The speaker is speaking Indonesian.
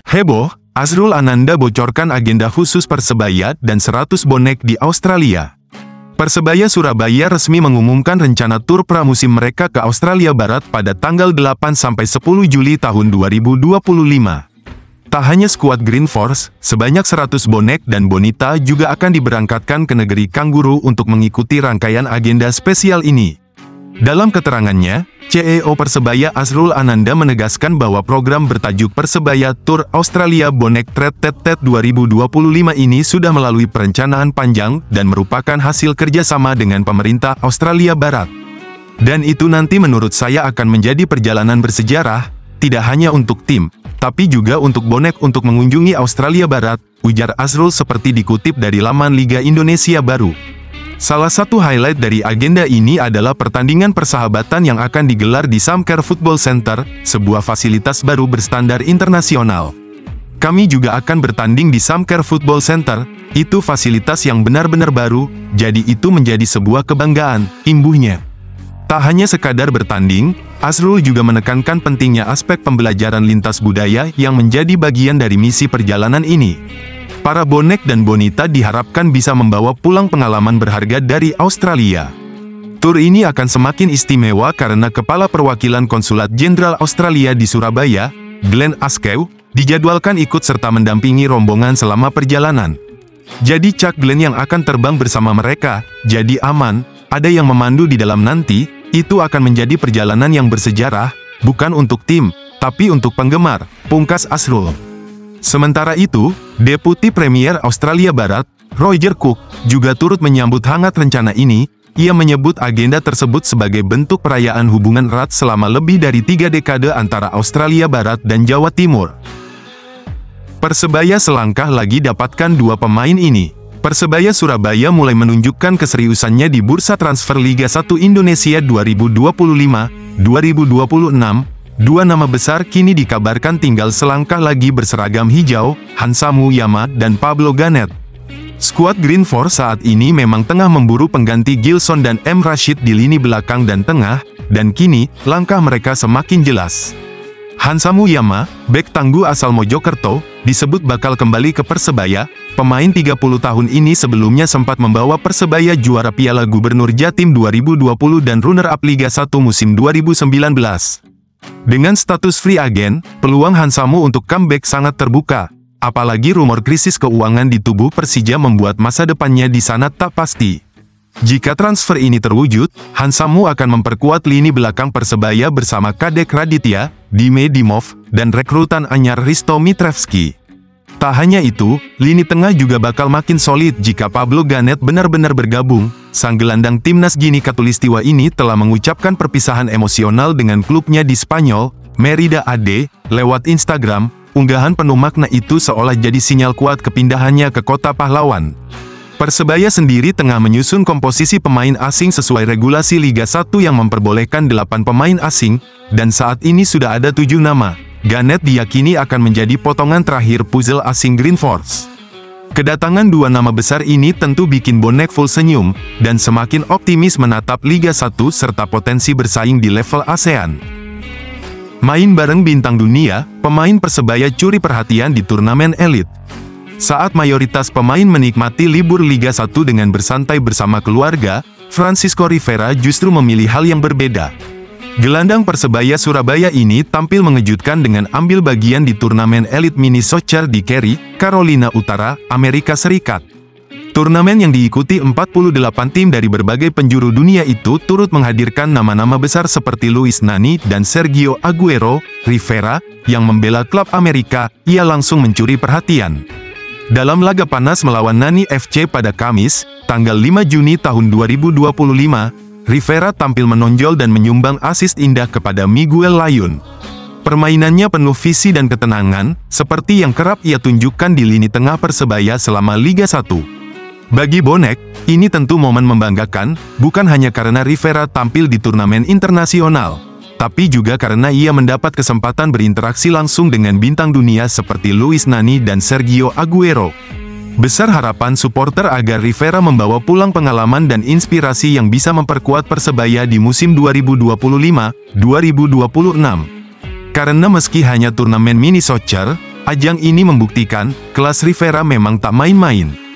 Heboh, Azrul Ananda bocorkan agenda khusus Persebaya dan 100 bonek di Australia. Persebaya Surabaya resmi mengumumkan rencana tur pramusim mereka ke Australia Barat pada tanggal 8-10 Juli tahun 2025. Tak hanya skuad Green Force, sebanyak 100 bonek dan bonita juga akan diberangkatkan ke negeri Kangguru untuk mengikuti rangkaian agenda spesial ini. Dalam keterangannya, CEO Persebaya Azrul Ananda menegaskan bahwa program bertajuk Persebaya Tour Australia Bonek Trade Tet 2025 ini sudah melalui perencanaan panjang dan merupakan hasil kerjasama dengan pemerintah Australia Barat. Dan itu nanti menurut saya akan menjadi perjalanan bersejarah, tidak hanya untuk tim, tapi juga untuk bonek untuk mengunjungi Australia Barat, ujar Azrul seperti dikutip dari laman Liga Indonesia Baru. Salah satu highlight dari agenda ini adalah pertandingan persahabatan yang akan digelar di Samcare Football Center, sebuah fasilitas baru berstandar internasional. Kami juga akan bertanding di Samcare Football Center, itu fasilitas yang benar-benar baru, jadi itu menjadi sebuah kebanggaan, imbuhnya. Tak hanya sekadar bertanding, Azrul juga menekankan pentingnya aspek pembelajaran lintas budaya yang menjadi bagian dari misi perjalanan ini. Para bonek dan bonita diharapkan bisa membawa pulang pengalaman berharga dari Australia. Tur ini akan semakin istimewa karena Kepala Perwakilan Konsulat Jenderal Australia di Surabaya, Glenn Askew, dijadwalkan ikut serta mendampingi rombongan selama perjalanan. Jadi Cak Glenn yang akan terbang bersama mereka, jadi aman, ada yang memandu di dalam nanti, itu akan menjadi perjalanan yang bersejarah, bukan untuk tim, tapi untuk penggemar, pungkas Azrul. Sementara itu, Deputi Premier Australia Barat, Roger Cook, juga turut menyambut hangat rencana ini. Ia menyebut agenda tersebut sebagai bentuk perayaan hubungan erat selama lebih dari 3 dekade antara Australia Barat dan Jawa Timur. Persebaya selangkah lagi dapatkan 2 pemain ini. Persebaya Surabaya mulai menunjukkan keseriusannya di bursa transfer Liga 1 Indonesia 2025-2026. 2 nama besar kini dikabarkan tinggal selangkah lagi berseragam hijau, Hansamu Yama dan Pablo Ganet. Skuad Green Force saat ini memang tengah memburu pengganti Gilson dan M. Rashid di lini belakang dan tengah, dan kini, langkah mereka semakin jelas. Hansamu Yama, bek tangguh asal Mojokerto, disebut bakal kembali ke Persebaya. Pemain 30 tahun ini sebelumnya sempat membawa Persebaya juara Piala Gubernur Jatim 2020 dan runner-up Liga 1 musim 2019. Dengan status free agent, peluang Hansamu untuk comeback sangat terbuka. Apalagi rumor krisis keuangan di tubuh Persija membuat masa depannya di sana tak pasti. Jika transfer ini terwujud, Hansamu akan memperkuat lini belakang Persebaya bersama Kadek Raditya, Dime Dimov, dan rekrutan anyar Risto Mitrevski. Tak hanya itu, lini tengah juga bakal makin solid jika Pablo Ganet benar-benar bergabung. Sang gelandang timnas Gini Katulistiwa ini telah mengucapkan perpisahan emosional dengan klubnya di Spanyol, Merida AD, lewat Instagram. Unggahan penuh makna itu seolah jadi sinyal kuat kepindahannya ke kota pahlawan. Persebaya sendiri tengah menyusun komposisi pemain asing sesuai regulasi Liga 1 yang memperbolehkan 8 pemain asing, dan saat ini sudah ada 7 nama. Ganet diyakini akan menjadi potongan terakhir puzzle asing Green Force. Kedatangan 2 nama besar ini tentu bikin bonek full senyum, dan semakin optimis menatap Liga 1 serta potensi bersaing di level ASEAN. Main bareng bintang dunia, pemain Persebaya curi perhatian di turnamen elit. Saat mayoritas pemain menikmati libur Liga 1 dengan bersantai bersama keluarga, Francisco Rivera justru memilih hal yang berbeda. Gelandang Persebaya Surabaya ini tampil mengejutkan dengan ambil bagian di turnamen elit mini soccer di Cary, Carolina Utara, Amerika Serikat. Turnamen yang diikuti 48 tim dari berbagai penjuru dunia itu turut menghadirkan nama-nama besar seperti Luis Nani dan Sergio Aguero. Rivera, yang membela klub Amerika, ia langsung mencuri perhatian. Dalam laga panas melawan Nani FC pada Kamis, tanggal 5 Juni tahun 2025, Rivera tampil menonjol dan menyumbang assist indah kepada Miguel Layun. Permainannya penuh visi dan ketenangan, seperti yang kerap ia tunjukkan di lini tengah Persebaya selama Liga 1. Bagi bonek, ini tentu momen membanggakan, bukan hanya karena Rivera tampil di turnamen internasional, tapi juga karena ia mendapat kesempatan berinteraksi langsung dengan bintang dunia seperti Luis Nani dan Sergio Aguero. Besar harapan supporter agar Rivera membawa pulang pengalaman dan inspirasi yang bisa memperkuat Persebaya di musim 2025-2026. Karena meski hanya turnamen mini soccer, Ajang ini membuktikan, kelas Rivera memang tak main-main.